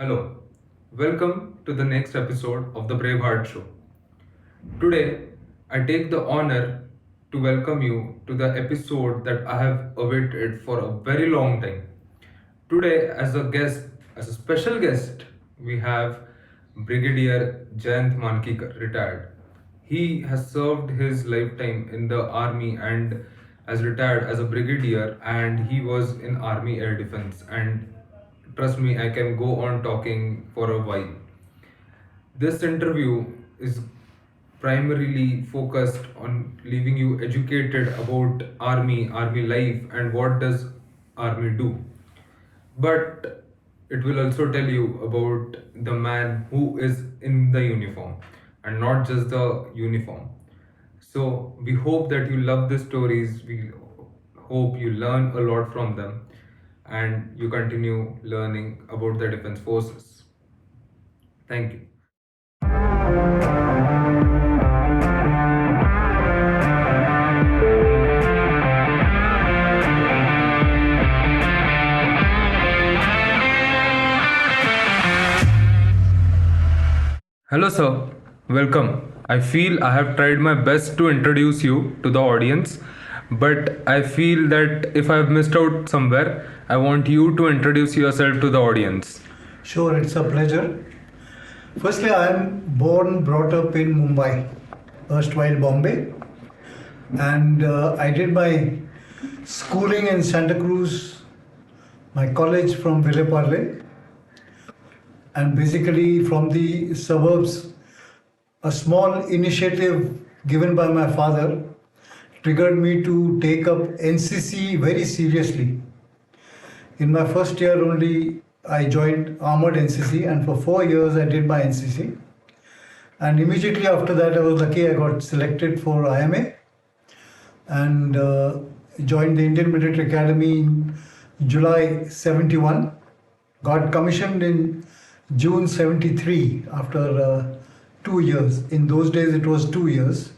Hello, welcome to the next episode of the Bravehearts Show. Today, I take the honor to welcome you to the episode that I have awaited for a very long time. Today, as a special guest, we have Brigadier Jayant Mankikar, retired. He has served his lifetime in the army and has retired as a brigadier, and he was in Army Air Defense. And trust me, I can go on talking for a while. This interview is primarily focused on leaving you educated about army life, and what does army do. But it will also tell you about the man who is in the uniform and not just the uniform. So we hope that you love the stories. We hope you learn a lot from them and you continue learning about the defense forces. Thank you. Hello, sir. Welcome. I feel I have tried my best to introduce you to the audience, but I feel that if I have missed out somewhere, I want you to introduce yourself to the audience. Sure, it's a pleasure. Firstly, I am born, brought up in Mumbai, erstwhile Bombay, and I did my schooling in Santa Cruz, my college from Villeparle, and basically from the suburbs. A small initiative given by my father triggered me to take up NCC very seriously. In my first year only, I joined Armored NCC, and for 4 years I did my NCC. And immediately after that, I was lucky I got selected for IMA and joined the Indian Military Academy in July 71. Got commissioned in June 73 after 2 years. In those days, it was 2 years.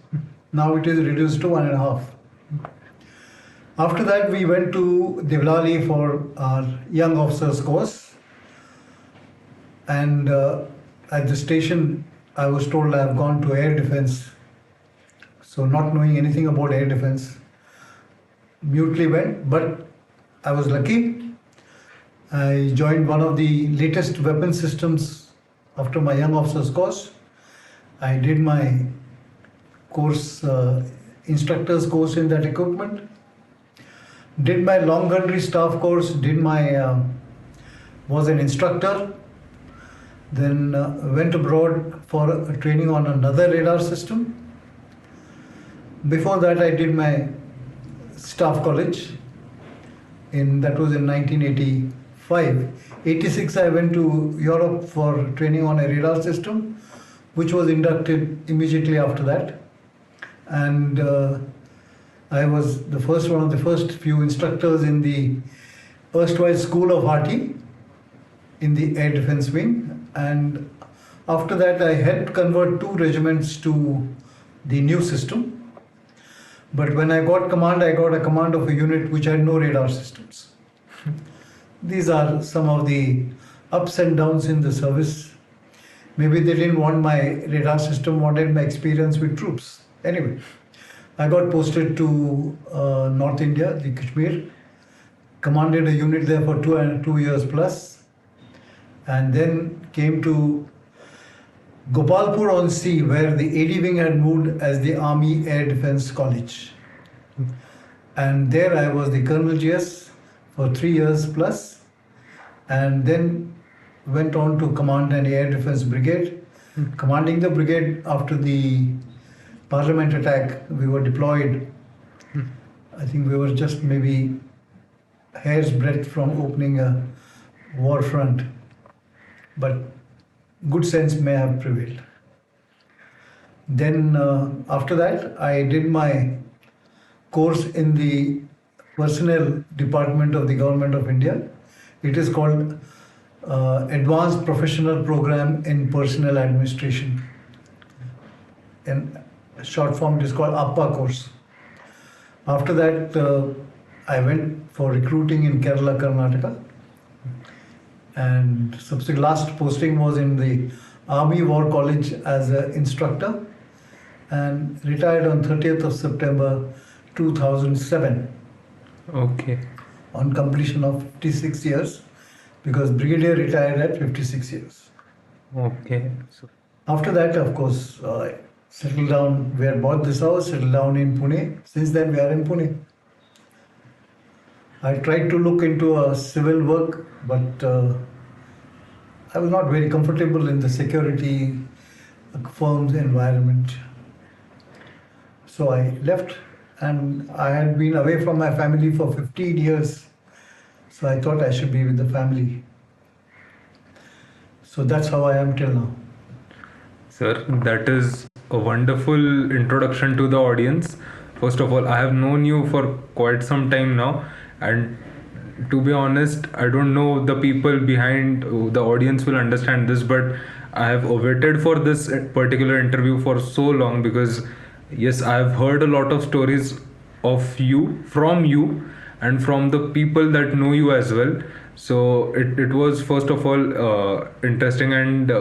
Now it is reduced to 1.5. After that, we went to Devlali for our young officers course. And at the station, I was told I have gone to air defense. So not knowing anything about air defense, mutely went. But I was lucky. I joined one of the latest weapon systems after my young officers course. I did my course, instructor's course in that equipment. Did my long gunnery staff course, was an instructor. Then went abroad for a training on another radar system. Before that, I did my staff college. That was in 1985. 86, I went to Europe for training on a radar system, which was inducted immediately after that. And I was one of the first few instructors in the erstwhile School of Arty in the Air Defense Wing. And after that, I had converted 2 regiments to the new system. But when I got a command of a unit which had no radar systems. These are some of the ups and downs in the service. Maybe they didn't want my radar system, wanted my experience with troops. Anyway, I got posted to North India, the Kashmir, commanded a unit there for 2 years plus, and then came to Gopalpur on Sea, where the AD wing had moved as the Army Air Defense College. And there I was the Colonel GS for 3 years plus, and then went on to command an Air Defense Brigade. Commanding the brigade after the Parliament attack, we were deployed. I think we were just maybe hair's breadth from opening a war front, but good sense may have prevailed. Then after that, I did my course in the Personnel Department of the Government of India. It is called Advanced Professional Program in Personnel Administration. In short form, it is called APPA course. After that, I went for recruiting in Kerala, Karnataka. and subsequent last posting was in the Army War College as an instructor, and retired on 30th of September 2007 Okay. on completion of 56 years, because Brigadier retired at 56 years. Okay. So, After that, of course, settled down. We had bought this house, settled down in Pune. Since then, we are in Pune. I tried to look into a civil work, but I was not very comfortable in the security firm's environment. So I left, and I had been away from my family for 15 years. So I thought I should be with the family. So that's how I am till now. sir, that is a wonderful introduction to the audience. First of all, I have known you for quite some time now, and to be honest, I don't know the people behind the audience will understand this, but I have waited for this particular interview for so long because, yes, I have heard a lot of stories of you, and from the people that know you as well. So it was first of all interesting, and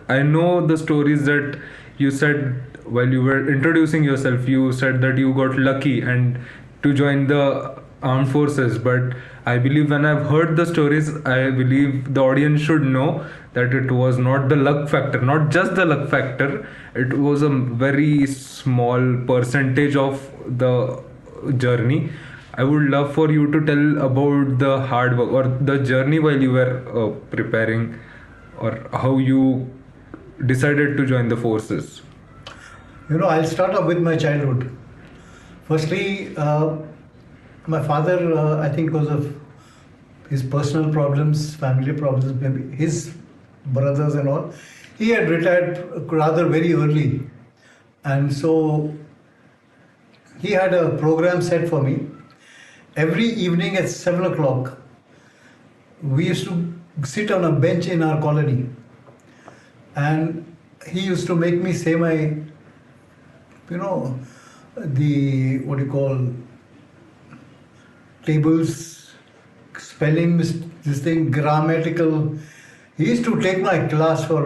I know the stories that you said while you were introducing yourself. You said that you got lucky and to join the armed forces, but I believe when I've heard the stories, I believe the audience should know that it was not the luck factor, not just the luck factor. It was a very small percentage of the journey. I would love for you to tell about the hard work or the journey while you were preparing, or how you decided to join the forces. I'll start off with my childhood. Firstly, my father, I think because of his personal problems, family problems, maybe his brothers and all, he had retired rather very early. And so he had a program set for me. Every evening at 7 o'clock, we used to sit on a bench in our colony. And he used to make me say my, what do you call, tables, spelling, this thing, grammatical. He used to take my class for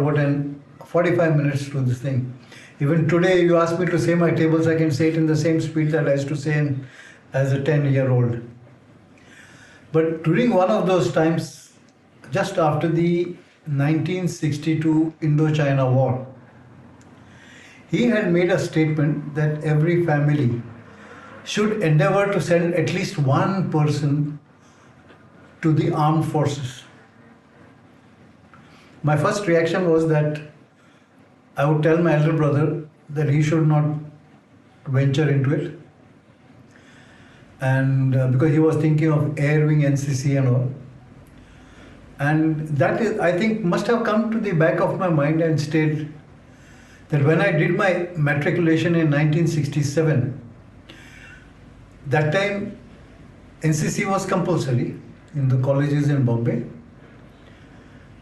45 minutes to this thing. Even today, you ask me to say my tables, I can say it in the same speed that I used to say as a 10-year-old. But during one of those times, just after the 1962 Indo-China War, he had made a statement that every family should endeavor to send at least one person to the armed forces. My first reaction was that I would tell my elder brother that he should not venture into it, and because he was thinking of air wing, NCC and all. And that is, I think, must have come to the back of my mind and stayed, that when I did my matriculation in 1967, that time NCC was compulsory in the colleges in Bombay.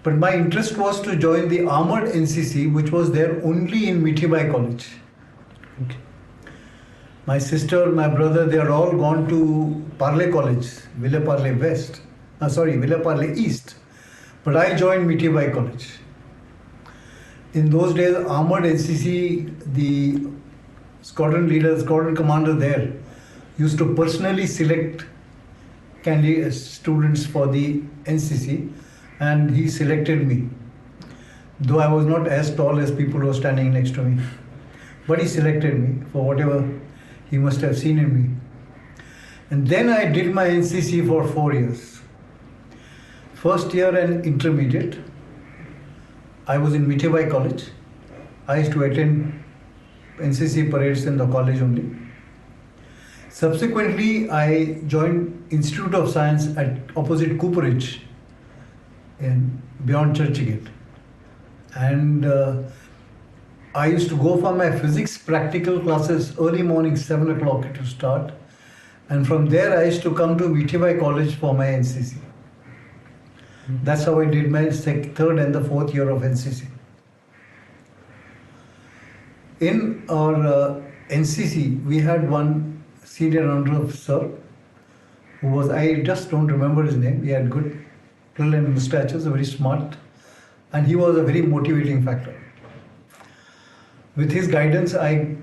But my interest was to join the armored NCC, which was there only in Mithibai College. Okay. My sister, my brother, they are all gone to Parle College, Ville Parle West. Ville Parle East. But I joined Mithibai College. In those days, armored NCC, the squadron leader, squadron commander there, used to personally select students for the NCC, and he selected me. Though I was not as tall as people who were standing next to me. But he selected me for whatever he must have seen in me. And then I did my NCC for 4 years. First year and intermediate, I was in Mithibai College. I used to attend NCC parades in the college only. Subsequently, I joined Institute of Science at opposite Cooperage in beyond Churchgate. And I used to go for my physics practical classes early morning, 7 o'clock to start. And from there, I used to come to Mithibai College for my NCC. That's how I did my third and the fourth year of NCC. In our NCC, we had one senior under officer who was, I just don't remember his name, he had good frill and mustaches, very smart, and he was a very motivating factor. With his guidance, I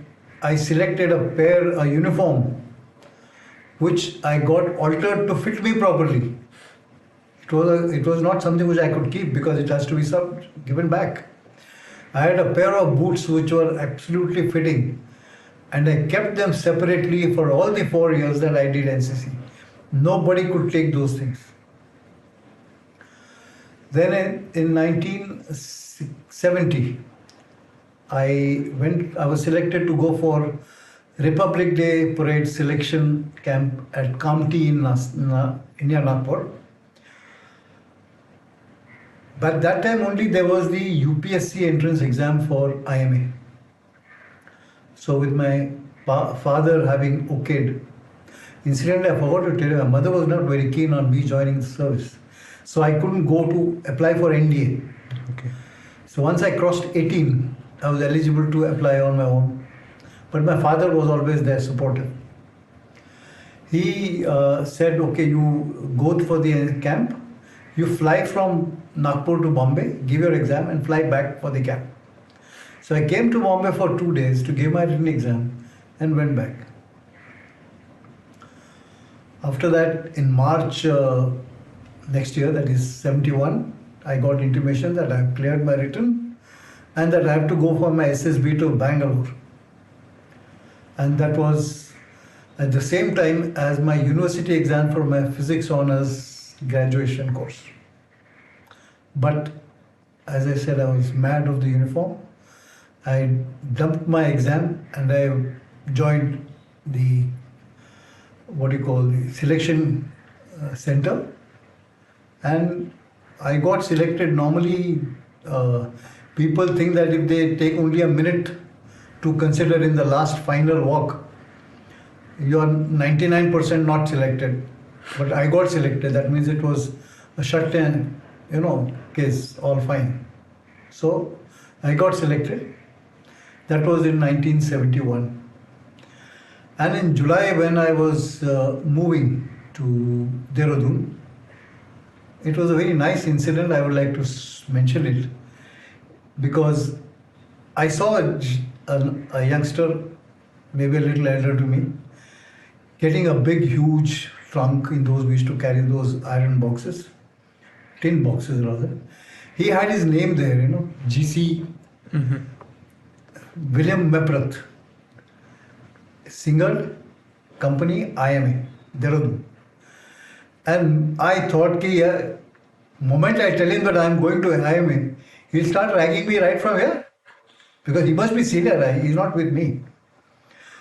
selected a uniform, which I got altered to fit me properly. It was not something which I could keep because it has to be given back. I had a pair of boots which were absolutely fitting, and I kept them separately for all the 4 years that I did NCC. Nobody could take those things. Then in 1970, I was selected to go for Republic Day parade selection camp at Kamti in India, Nagpur. But that time only there was the UPSC entrance exam for IMA. So with my father having okayed, incidentally I forgot to tell you, my mother was not very keen on me joining the service. So I couldn't go to apply for NDA. Okay. So once I crossed 18, I was eligible to apply on my own. But my father was always there, supportive. He said, okay, you go for the camp, you fly from Nagpur to Bombay, give your exam and fly back for the camp. So I came to Bombay for 2 days to give my written exam and went back. After that, in March next year, that is 71, I got intimation that I have cleared my written and that I have to go for my SSB to Bangalore. And that was at the same time as my university exam for my physics honors graduation course. But as I said, I was mad of the uniform. I dumped my exam and I joined the the selection center, and I got selected. Normally people think that if they take only a minute to consider in the last final walk, you are 99% not selected. But I got selected. That means it was a shut-in, case, all fine. So I got selected. That was in 1971. And in July, when I was moving to Dehradun, it was a very nice incident. I would like to mention it because I saw a youngster, maybe a little elder to me, getting a big, huge trunk. In those, we used to carry those iron boxes, tin boxes rather. He had his name there, GC William Meprat, singer, company IMA, Dehradun. And I thought, moment I tell him that I am going to IMA, he'll start ragging me right from here. Because he must be senior, he's not with me.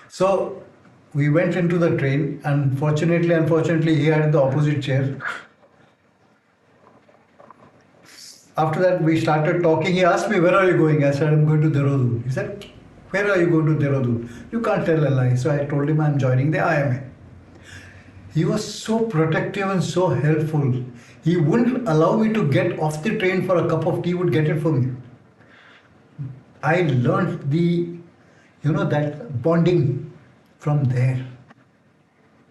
So we went into the train, and unfortunately, he had the opposite chair. After that, we started talking. He asked me, where are you going? I said, I'm going to Dehradun. He said, where are you going to Dehradun? You can't tell a lie. So I told him I'm joining the IMA. He was so protective and so helpful. He wouldn't allow me to get off the train for a cup of tea, would get it for me. I learned that bonding from there.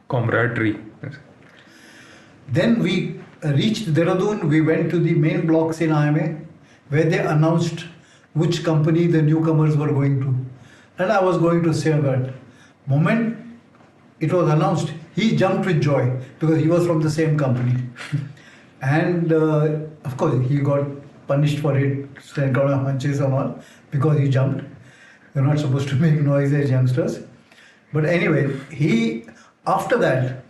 Camaraderie. Then we reached Dehradun. We went to the main blocks in IMA where they announced which company the newcomers were going to. And I was going to Sierghat. Moment it was announced, he jumped with joy because he was from the same company. And of course, he got punished for it, got a hunches and all, because he jumped. You're not supposed to make noise as youngsters. But anyway, after that,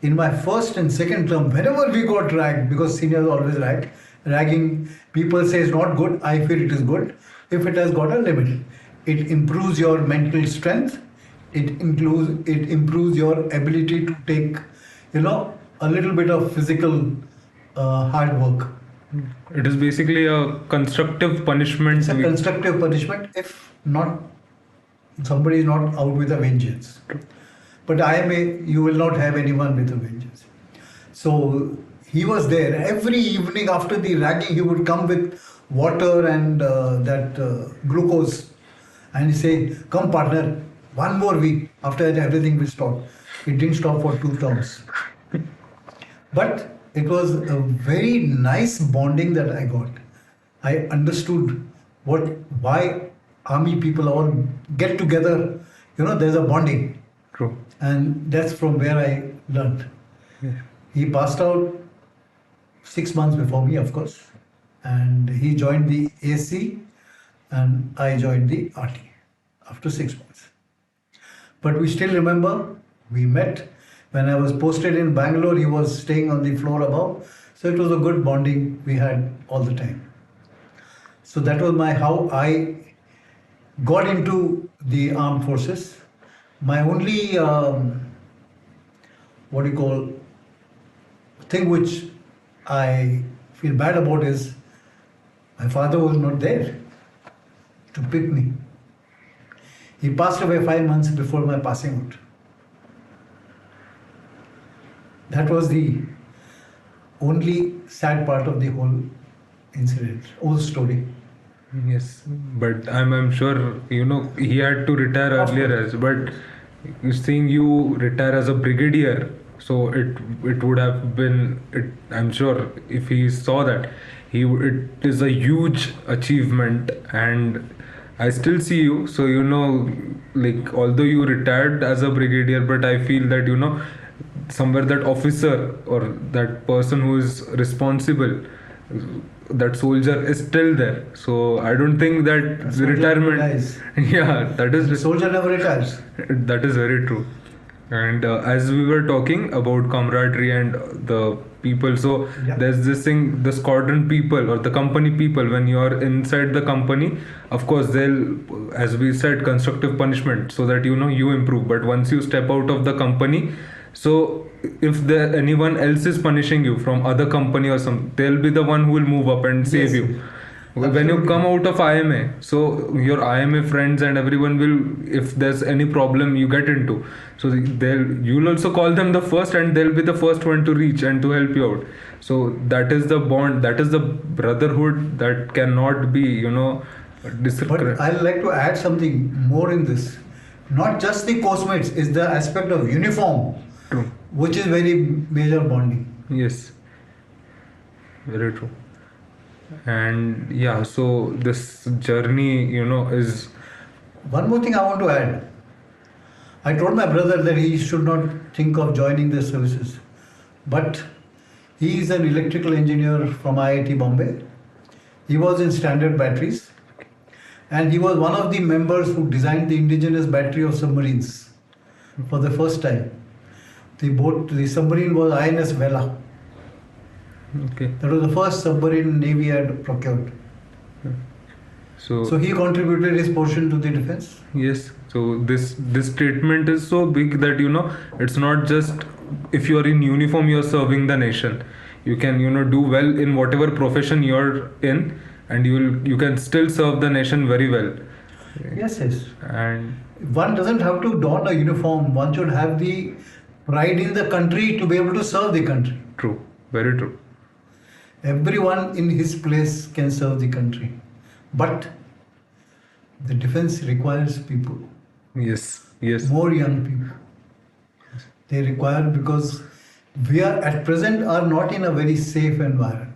in my first and second term, whenever we got ragged, because seniors always ragging, people say it's not good, I feel it is good, if it has got a limit. It improves your mental strength, it improves your ability to take, a little bit of physical hard work. It is basically a constructive punishment. It's a constructive punishment if not somebody is not out with a vengeance. But you will not have anyone with a vengeance. So he was there. Every evening after the ragging, he would come with water and glucose. And he say, come partner, one more week. After that, everything will stop. It didn't stop for 2 terms. But it was a very nice bonding that I got. I understood why army people all get together. There's a bonding, True. and that's from where I learned. Yeah. He passed out 6 months before me, of course, and he joined the AC, and I joined the RT after 6 months. But we still remember, we met when I was posted in Bangalore. He was staying on the floor above, so it was a good bonding we had all the time. So that was how I got into the armed forces. My only thing which I feel bad about is my father was not there to pick me. He passed away 5 months before my passing out. That was the only sad part of the whole incident, whole story. Yes, but I'm sure he had to retire Of earlier course. but seeing you retire as a brigadier, so it would have been I'm sure if he saw that it is a huge achievement. And I still see you, so like although you retired as a brigadier, but I feel that somewhere that officer or that person who is responsible, that soldier is still there. So I don't think that The soldier retirement. never dies. Yeah, that The is soldier never retires. that is very true. And as we were talking about camaraderie and the people, so Yeah. there's this thing, the squadron people or the company people, when you are inside the company, of course, they'll, as we said, constructive punishment so that you improve. But once you step out of the company, so if anyone else is punishing you from other company or some, they'll be the one who will move up and save Yes. you. When you Absolutely. come out of IMA, so your IMA friends and everyone will, if there's any problem you get into, so you'll also call them the first, and they'll be the first one to reach and to help you out. So that is the bond, that is the brotherhood that cannot be, But I'd like to add something more in this. Not just the postmates, is the aspect of uniform, True. which is very major bonding. Yes, very true. And yeah, so this journey, is One more thing I want to add. I told my brother that he should not think of joining the services. But he is an electrical engineer from IIT Bombay. He was in standard batteries. And he was one of the members who designed the indigenous battery of submarines for the first time. The submarine was INS Vela. okay. That was the first submarine Navy had procured. So So he contributed his portion to the defense. yes, so this statement is so big that it's not just if you are in uniform you're serving the nation. You can do well in whatever profession you're in, and you can still serve the nation very well. Yes, yes. And One doesn't have to don a uniform. One should have the pride in the country to be able to serve the country. true, very true. Everyone in his place can serve the country. But the defense requires people, Yes, more young people. They require, because we are at present are not in a very safe environment.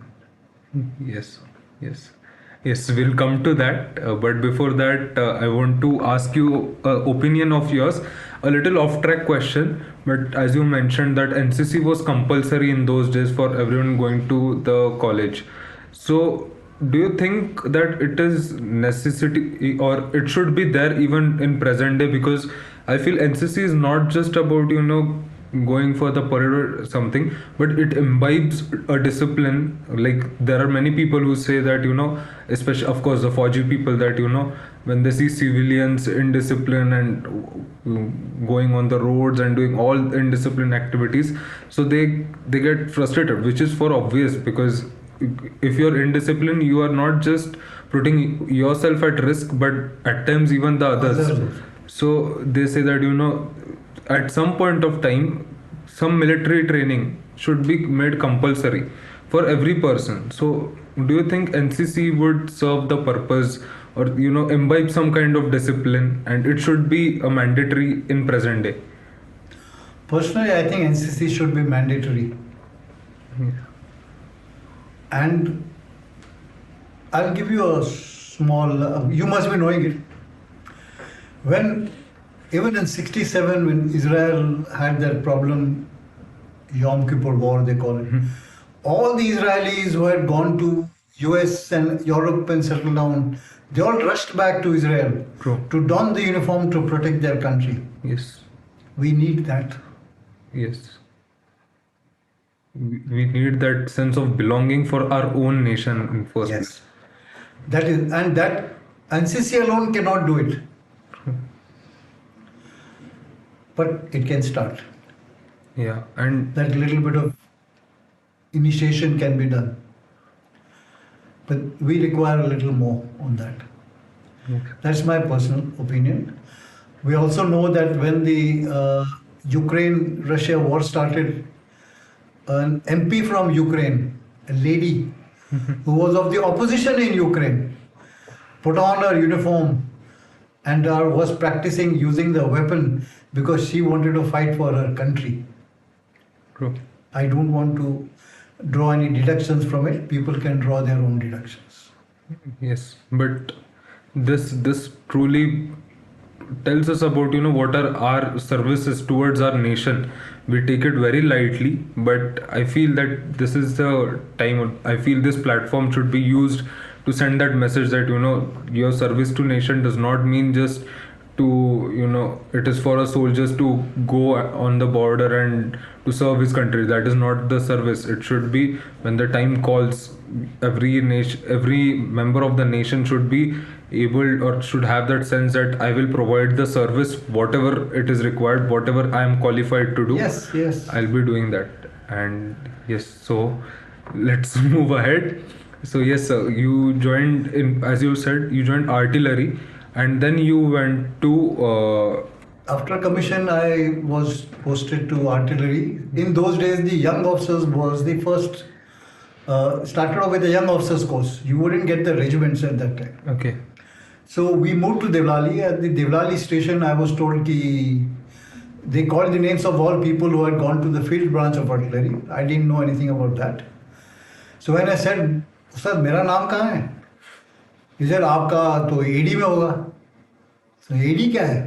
yes, we'll come to that. But before that, I want to ask you opinion of yours, a little off track question. But as you mentioned that NCC was compulsory in those days for everyone going to the college. So do you think that it is necessity or it should be there even in present day? Because I feel NCC is not just about going for the parade or something, but it imbibes a discipline. Like there are many people who say that especially of course the Fauji people, that when they see civilians indisciplined and going on the roads and doing all indisciplined activities, so they get frustrated, which is for obvious, because if you're indisciplined, you are not just putting yourself at risk, but at times even the others. Others. So they say that at some point of time, some military training should be made compulsory for every person. So do you think NCC would serve the purpose, or imbibe some kind of discipline, and it should be a mandatory in present day? Personally, I think NCC should be mandatory. Yeah. And I'll give you a small, you must be knowing it. When, even in 67, when Israel had that problem, Yom Kippur War, they call it, Mhm. all the Israelis who had gone to US and Europe and settled down, they all rushed back to Israel True. to don the uniform to protect their country. Yes. We need that. Yes. We need that sense of belonging for our own nation in first place. Yes. That is, and that NCC alone cannot do it. But it can start. Yeah. And That little bit of initiation can be done. But we require a little more on that. That's my personal opinion. We also know that when the Ukraine-Russia war started, an MP from Ukraine, a lady who was of the opposition in Ukraine, put on her uniform and was practicing using the weapon because she wanted to fight for her country. true. I don't want to draw any deductions from it. People can draw their own deductions. Yes, but this truly tells us about what are our services towards our nation. We take it very lightly, but I feel that this is the time. I feel this platform should be used to send that message that your service to nation does not mean just to it is for a soldiers to go on the border and to serve his country. That is not the service. It should be when the time calls, every member of the nation should be able or should have that sense that I will provide the service whatever it is required, whatever I am qualified to do. Yes, yes. I'll be doing that. And yes, so let's move ahead. So yes, sir, you joined in, as you said, you joined artillery, and then you went to After commission, I was posted to artillery. In those days, the young officers was the first. Started off with the young officers course. You wouldn't get the regiments at that time. okay. So we moved to Devlali. At the Devlali station, I was told ki they called the names of all people who had gone to the field branch of artillery. I didn't know anything about that. So when I said, "Sir, मेरा नाम कहाँ है?" He said, "आपका तो AD में होगा." So AD क्या है?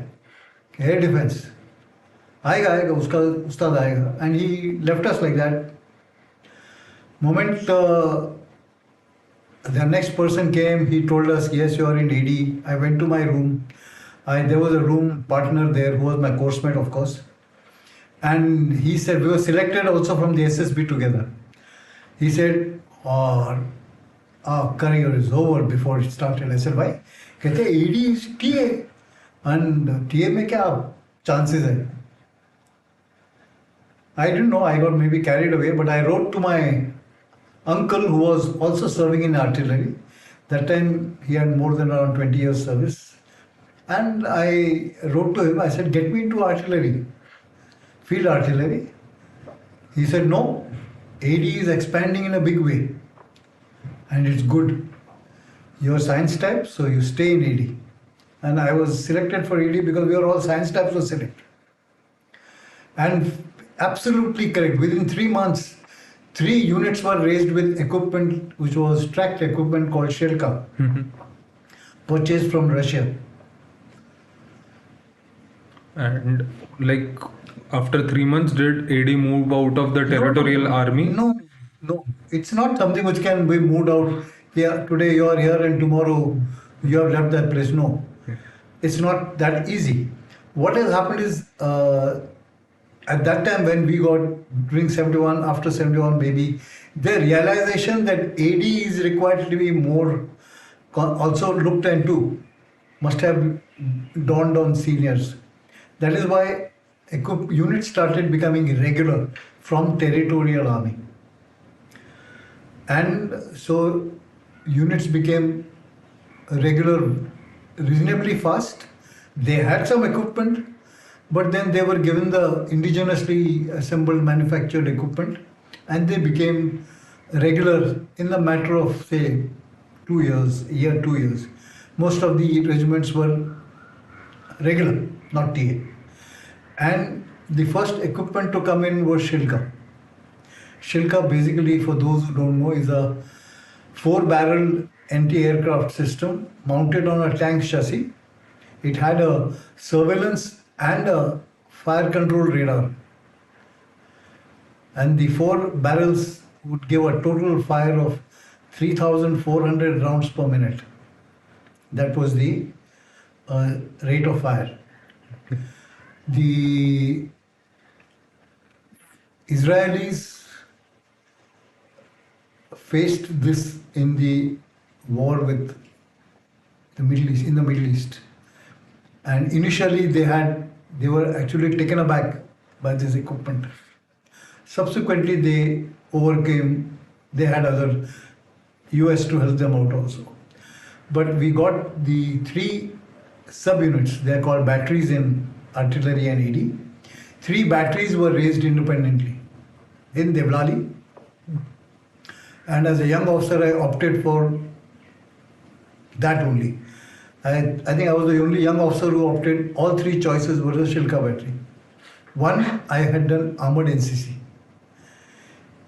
Air defense. आएगा आएगा उसका उस्ताद आएगा. And he left us like that. Moment the next person came, he told us, "Yes, you are in AD." I went to my room. There was a room partner there who was my course mate, of course. And he said, we were selected also from the SSB together. He said, "Oh, our career is over before it started." I said, "Why?" कहते AD is TA. And TA में क्या chances है? I didn't know. I got maybe carried away, but I wrote to my uncle who was also serving in artillery. That time he had more than around 20 years service. And I wrote to him, I said, "Get me into artillery, field artillery." He said, "No, AD is expanding in a big way. And it's good. You're science type, so you stay in AD." And I was selected for AD because we were all science types were selected. And absolutely correct. Within 3 months, 3 units were raised with equipment which was tracked equipment called Shilka, purchased from Russia. And like after 3 months, did AD move out of the territorial army? No, no. It's not something which can be moved out. Yeah, today you are here and tomorrow you have left that place. No. It's not that easy. What has happened is at that time when we got during 71, after 71 maybe, the realization that AD is required to be more also looked into must have dawned on seniors. That is why units started becoming regular from territorial army. And so units became regular reasonably fast. They had some equipment, but then they were given the indigenously assembled manufactured equipment and they became regular in the matter of say 2 years, a year, 2 years. Most of the regiments were regular, not TA. And the first equipment to come in was Shilka. Shilka, basically, for those who don't know, is a four-barrel anti-aircraft system mounted on a tank chassis. It had a surveillance and a fire control radar, and the four barrels would give a total fire of 3,400 rounds per minute. That was the rate of fire. The Israelis faced this in the war with the Middle East, in the Middle East, and initially they were actually taken aback by this equipment. Subsequently, they overcame. They had other US to help them out also. But we got the three subunits. They are called batteries in artillery and AD. Three batteries were raised independently in Devlali. And as a young officer, I opted for that only. I think I was the only young officer who opted. All three choices were the Shilka Battery. One, I had done armored NCC.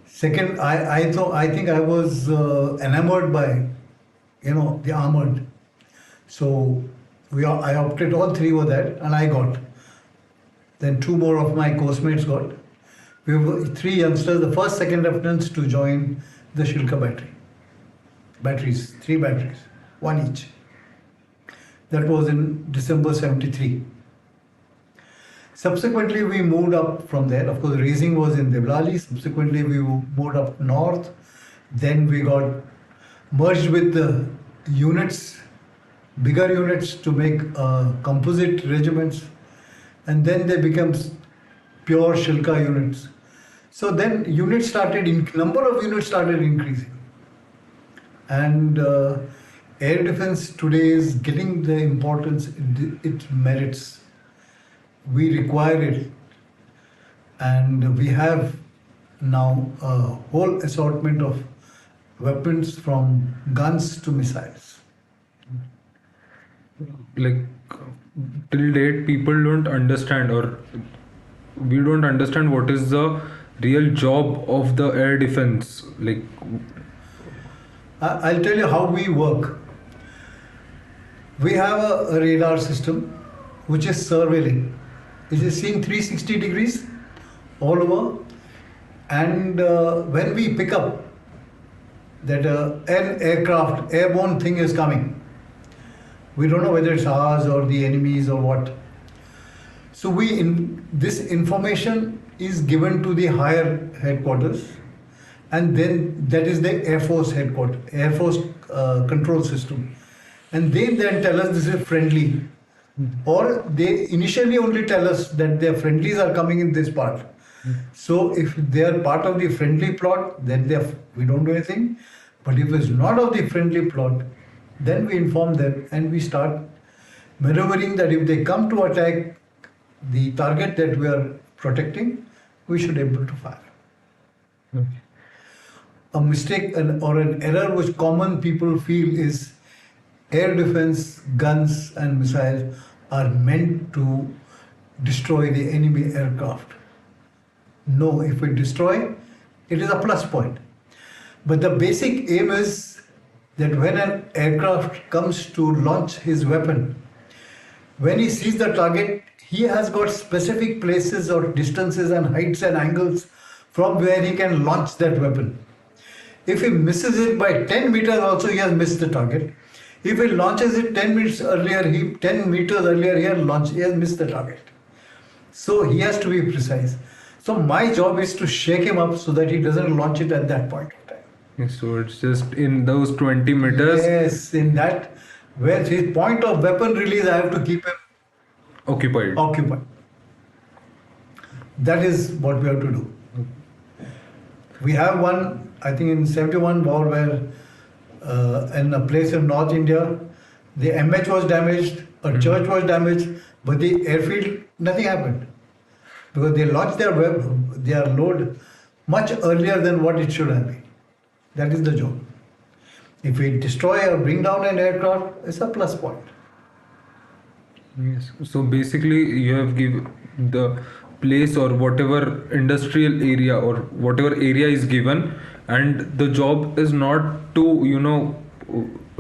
Second, I think I was enamored by, the armored. So I opted, all three were that, and I got. Then two more of my course mates got. We were three youngsters, the first, second lieutenants to join the Shilka Battery. Batteries, three batteries, one each. That was in December 73. Subsequently, we moved up from there. Of course, raising was in Devlali. Subsequently, we moved up north. Then we got merged with the units, bigger units, to make composite regiments. And then they became pure Shilka units. So then number of units started increasing. And air defense today is getting the importance it merits. We require it, and we have now a whole assortment of weapons from guns to missiles. Like, till date, people don't understand, or we don't understand what is the real job of the air defense. Like, I'll tell you how we work. We have a radar system which is surveilling. It is seeing 360 degrees all over, and when we pick up that an aircraft, airborne thing is coming, we don't know whether it's ours or the enemy's or what. So this information is given to the higher headquarters, and then that is the Air Force headquarters, Air Force control system, and they then tell us this is friendly. Or they initially only tell us that their friendlies are coming in this part. So if they are part of the friendly plot, then we don't do anything. But if it's not of the friendly plot, then we inform them and we start maneuvering that if they come to attack the target that we are protecting, we should be able to fire. okay. A mistake or an error which common people feel is air defense, guns and missiles are meant to destroy the enemy aircraft. No, if we destroy, it is a plus point. But the basic aim is that when an aircraft comes to launch his weapon, when he sees the target, he has got specific places or distances and heights and angles from where he can launch that weapon. If he misses it by 10 meters also, he has missed the target. If he launches it 10 meters earlier, he has missed the target. So he has to be precise. So my job is to shake him up so that he doesn't launch it at that point of time. So it's just in those 20 meters. Yes, in that, where his point of weapon release, I have to keep him occupied. That is what we have to do. We have one, I think in 71 war where in a place in North India, the MH was damaged, a church was damaged, but the airfield, nothing happened. Because they launched their load much earlier than what it should have been. That is the job. If we destroy or bring down an aircraft, it's a plus point. Yes. So basically, you have given the place or whatever industrial area or whatever area is given, and the job is not to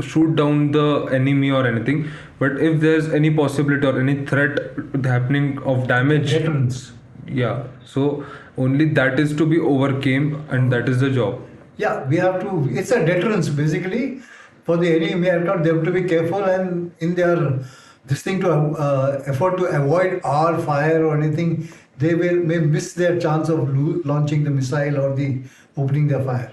shoot down the enemy or anything, but if there's any possibility or any threat happening of damage, Deterrence. yeah, so only that is to be overcame, and that is the job. Yeah, we have to. It's a deterrence basically for the enemy aircraft. They have to be careful and in their this thing to effort to avoid our fire or anything. They may miss their chance of launching the missile or the opening their fire.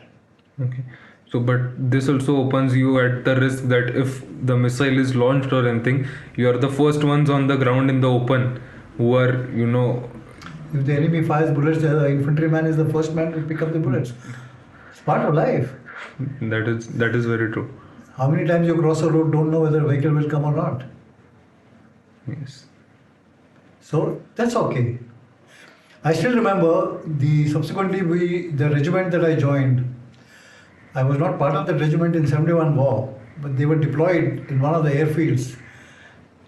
Okay. So, but this also opens you at the risk that if the missile is launched or anything, you are the first ones on the ground in the open who are, If the enemy fires bullets, the infantryman is the first man to pick up the bullets. It's part of life. that is very true. How many times you cross a road, don't know whether a vehicle will come or not. Yes. So that's okay. I still remember the regiment that I joined. I was not part of the regiment in 71 war, but they were deployed in one of the airfields.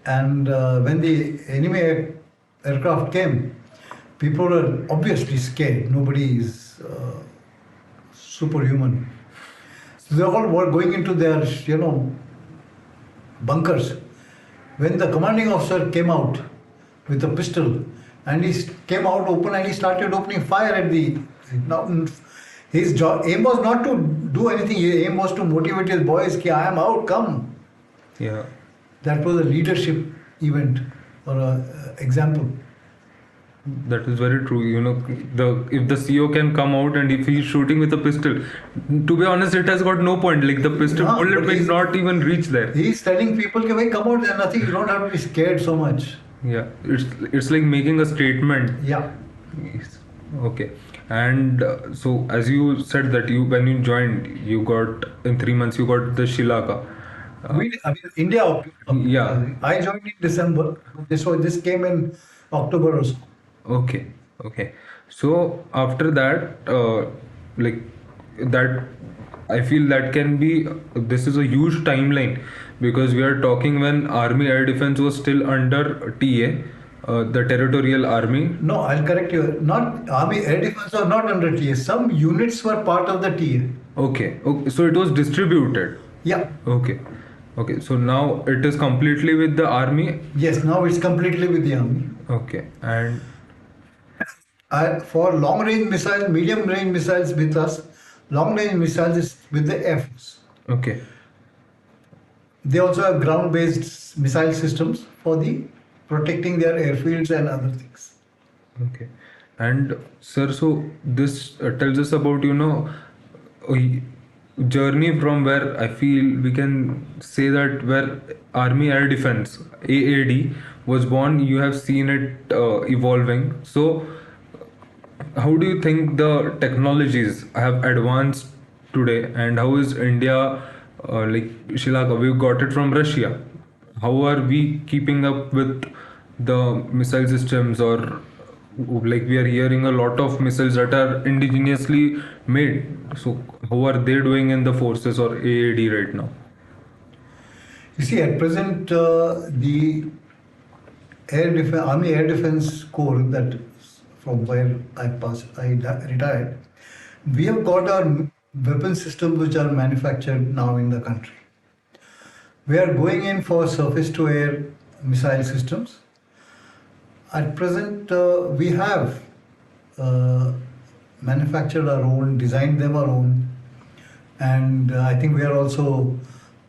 And when the enemy aircraft came, people were obviously scared. Nobody is superhuman. So they all were going into their, bunkers. When the commanding officer came out with a pistol, and he came out open and he started opening fire at the. Now, his aim was not to do anything. His aim was to motivate his boys. Ki, I am out. Come. Yeah. That was a leadership event or an example. That is very true. If the CO can come out and if he's shooting with a pistol, to be honest, it has got no point. Like the pistol No, bullet but may he's- not even reach there. He's telling people, "Ki, bhai, come out. There's nothing. You don't have to be scared so much." Yeah, it's like making a statement. Yeah. Yes. Okay. And so, as you said that when you joined, you got in 3 months you got the Shilaka. India. Yeah. I joined in December. This came in October or so. Okay. Okay. So after that, like that, I feel that can be. This is a huge timeline because we are talking when Army Air Defense was still under TA, the Territorial Army. No, I'll correct you. Not Army Air Defense was not under TA. Some units were part of the TA. Okay. Okay. So it was distributed. Yeah. Okay. Okay. So now it is completely with the army. Yes. Now it's completely with the army. Okay. And For long range missiles, medium range missiles with us, long range missiles is with the Air Force. okay. They also have ground based missile systems for the protecting their airfields and other things. Okay. And sir, so this tells us about a journey from where I feel we can say that where Army Air Defense AAD was born. You have seen it evolving. So how do you think the technologies have advanced today, and how is India like Shilaka? We got it from Russia. How are we keeping up with the missile systems, or like we are hearing a lot of missiles that are indigenously made? So how are they doing in the forces or AAD right now? You see, at present, the Army Air Defense Corps, that from where I retired, we have got our weapon systems which are manufactured now in the country. We are going in for surface to air missile systems. At present, we have manufactured our own, designed them our own, and I think we are also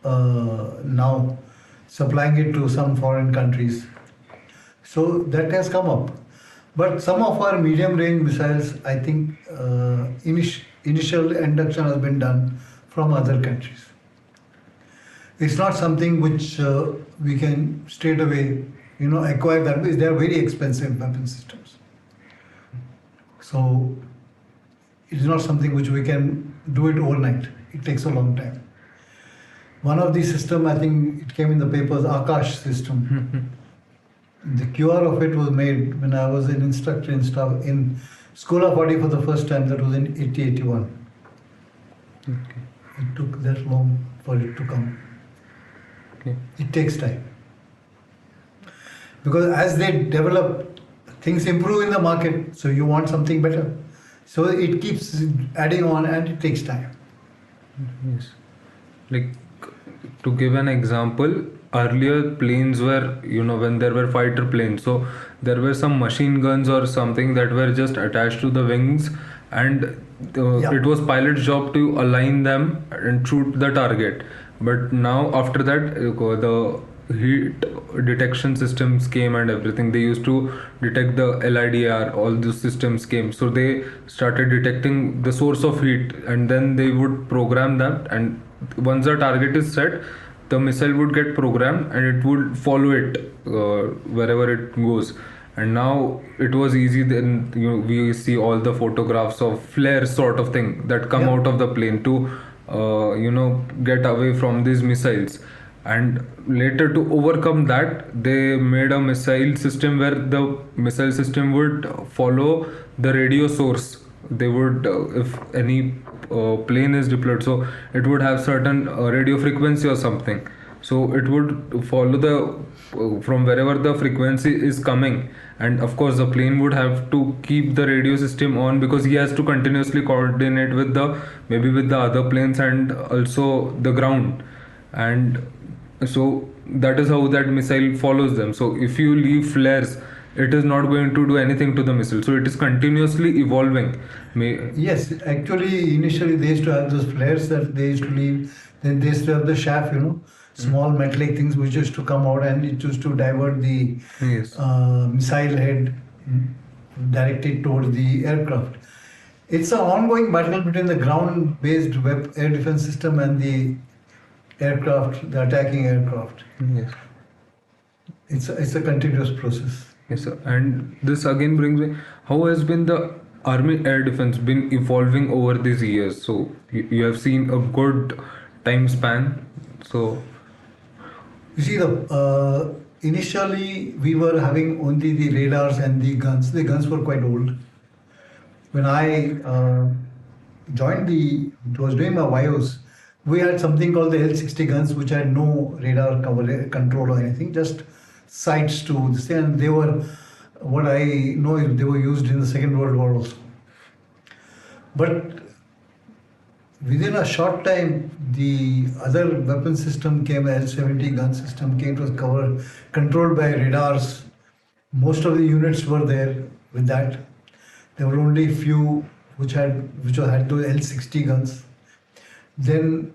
now supplying it to some foreign countries. So that has come up. But some of our medium range missiles, I think initial induction has been done from other countries. It's not something which we can straight away, acquire that. They are very expensive weapon systems. So it's not something which we can do it overnight. It takes a long time. One of the system, I think it came in the papers, Akash system. The QR of it was made when I was an instructor in School of 40 for the first time. That was in 8081. Okay. It took that long for it to come. Okay. It takes time. Because as they develop things improve in the market, so you want something better. So it keeps adding on and it takes time. Yes. Like, to give an example, earlier planes were, when there were fighter planes, so there were some machine guns or something that were just attached to the wings, and Yeah. it was pilot's job to align them and shoot the target. But now, after that, the heat detection systems came and everything. They used to detect the LIDR, all those systems came. So they started detecting the source of heat, and then they would program that. And once the target is set, the missile would get programmed and it would follow it wherever it goes. And now it was easy. Then we see all the photographs of flares sort of thing that come Yeah. out of the plane to get away from these missiles. And later, to overcome that, they made a missile system where the missile system would follow the radio source. They would, if any plane is deployed, so it would have certain radio frequency or something. So it would follow the from wherever the frequency is coming. And of course, the plane would have to keep the radio system on, because he has to continuously coordinate with the, maybe with the other planes and also the ground. And so that is how that missile follows them. So if you leave flares, it is not going to do anything to the missile, so it is continuously evolving. Yes, actually, initially they used to have those flares that they used to leave. Then they used to have the shaft, small metallic things which used to come out, and it used to divert the Yes. missile head directed towards the aircraft. It's an ongoing battle between the ground-based air defense system and the aircraft, the attacking aircraft. Yes. It's a continuous process. Yes, sir. And this again brings me, how has been the army air defense been evolving over these years? So you have seen a good time span. So You see, initially we were having only the radars and the guns. The guns were quite old. When I was doing my YOs, we had something called the L60 guns, which had no radar control or anything, just sights to this thing. And they were, what I know is they were used in the Second World War also. But within a short time, the other weapon system came, L70 gun system came, to cover, controlled by radars. Most of the units were there with that. There were only few which had those L60 guns. Then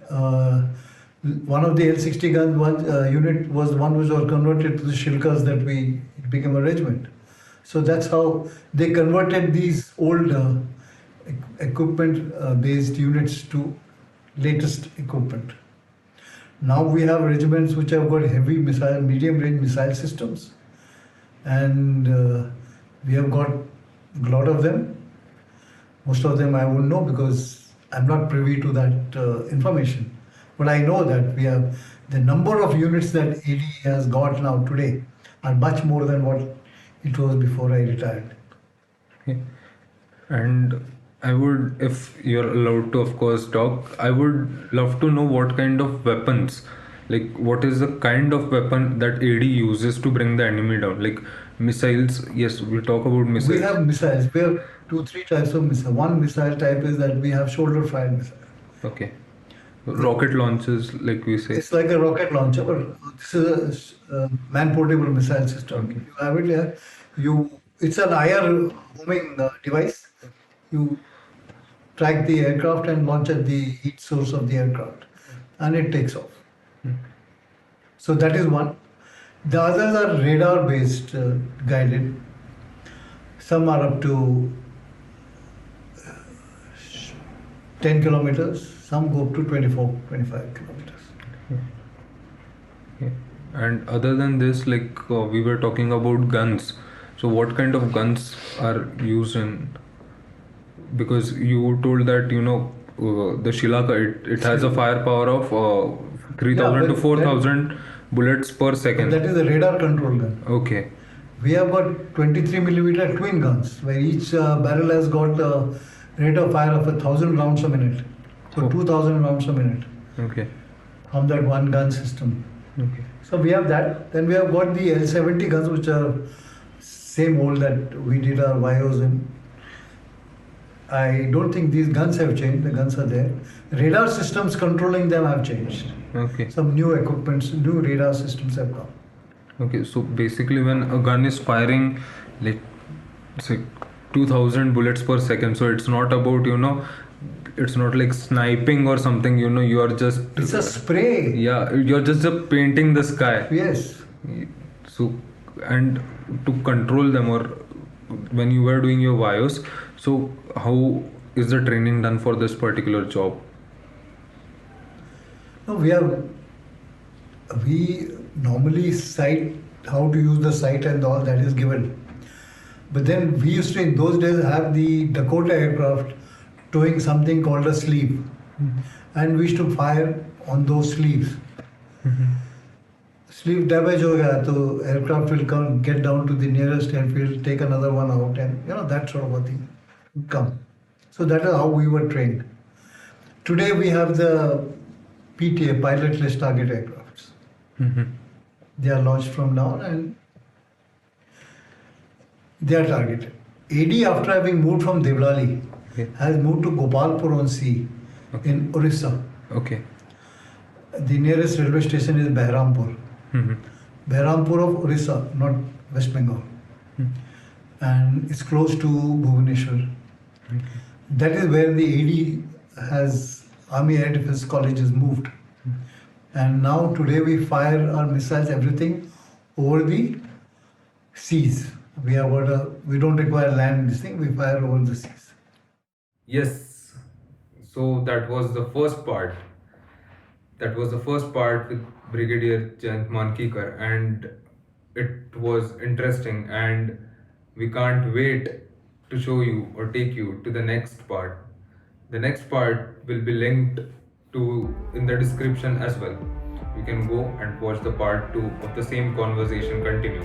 one of the L60 gun unit was one which was converted to the Shilkas, that it became a regiment. So that's how they converted these old equipment based units to latest equipment. Now we have regiments which have got heavy missile, medium range missile systems, and we have got a lot of them. Most of them I won't know because I'm not privy to that information. But I know that we have the number of units that AD has got now today are much more than what it was before I retired. okay. And I would, if you're allowed to, of course, talk, I would love to know what kind of weapons, like what is the kind of weapon that AD uses to bring the enemy down? Like missiles, yes, we'll talk about missiles. We have missiles. We have 2-3 types of missile. One missile type is that we have shoulder fired missile. Okay. Rocket launches, like we say. It's like a rocket launcher, but this is a man-portable missile system. Okay. You have it here. It's an IR homing device. You track the aircraft and launch at the heat source of the aircraft, and it takes off. So that is one. The others are radar-based, guided. Some are up to 10 kilometers. Some go up to 24, 25 kilometers. Okay. And other than this, like we were talking about guns. So what kind of guns are used in? Because you told that the Shilaka, it has a firepower of 3,000 Yeah, to but 4,000 bullets per second. That is a radar control gun. Okay. We have got 23 millimeter twin guns, where each barrel has got a rate of fire of 1,000 rounds a minute. So Oh. 2,000 rounds a minute Okay. from that one gun system. Okay. So we have that. Then we have got the L70 guns, which are same hole that we did our YOs in. I don't think these guns have changed. The guns are there. Radar systems controlling them have changed. Okay. Some new equipments, new radar systems have come. Okay, so basically when a gun is firing, like, say 2000 bullets per second, so it's not about, it's not like sniping or something, you are just... It's a spray. Yeah, you're just painting the sky. Yes. So, and to control them, or when you were doing your bios, so how is the training done for this particular job? No, we normally cite how to use the sight and all that is given. But then we used to in those days have the Dakota aircraft towing something called a sleeve. And we used to fire on those sleeves. Sleeve damage ho gaya, so aircraft will come, get down to the nearest airfield, take another one out, and that sort of a thing come. So that is how we were trained. Today we have the PTA, pilotless target aircrafts. They are launched from now and they are targeted. AD, after having moved from Devrali, has moved to Gopalpur on sea in Orissa. Okay. The nearest railway station is Behrampur. Behrampur of Orissa, not West Bengal. And it's close to Bhubaneswar. That is where the AD has, Army Air Defense College has moved. And now today we fire our missiles, everything over the seas. We don't require land in this thing, we fire over the seas. Yes, So that was the first part. That was the first part with Brigadier Jayant Mankikar, and it was interesting, and we can't wait to show you or take you to the next part. The next part will be linked to in the description as well. You can go and watch the part 2 of the same conversation continue.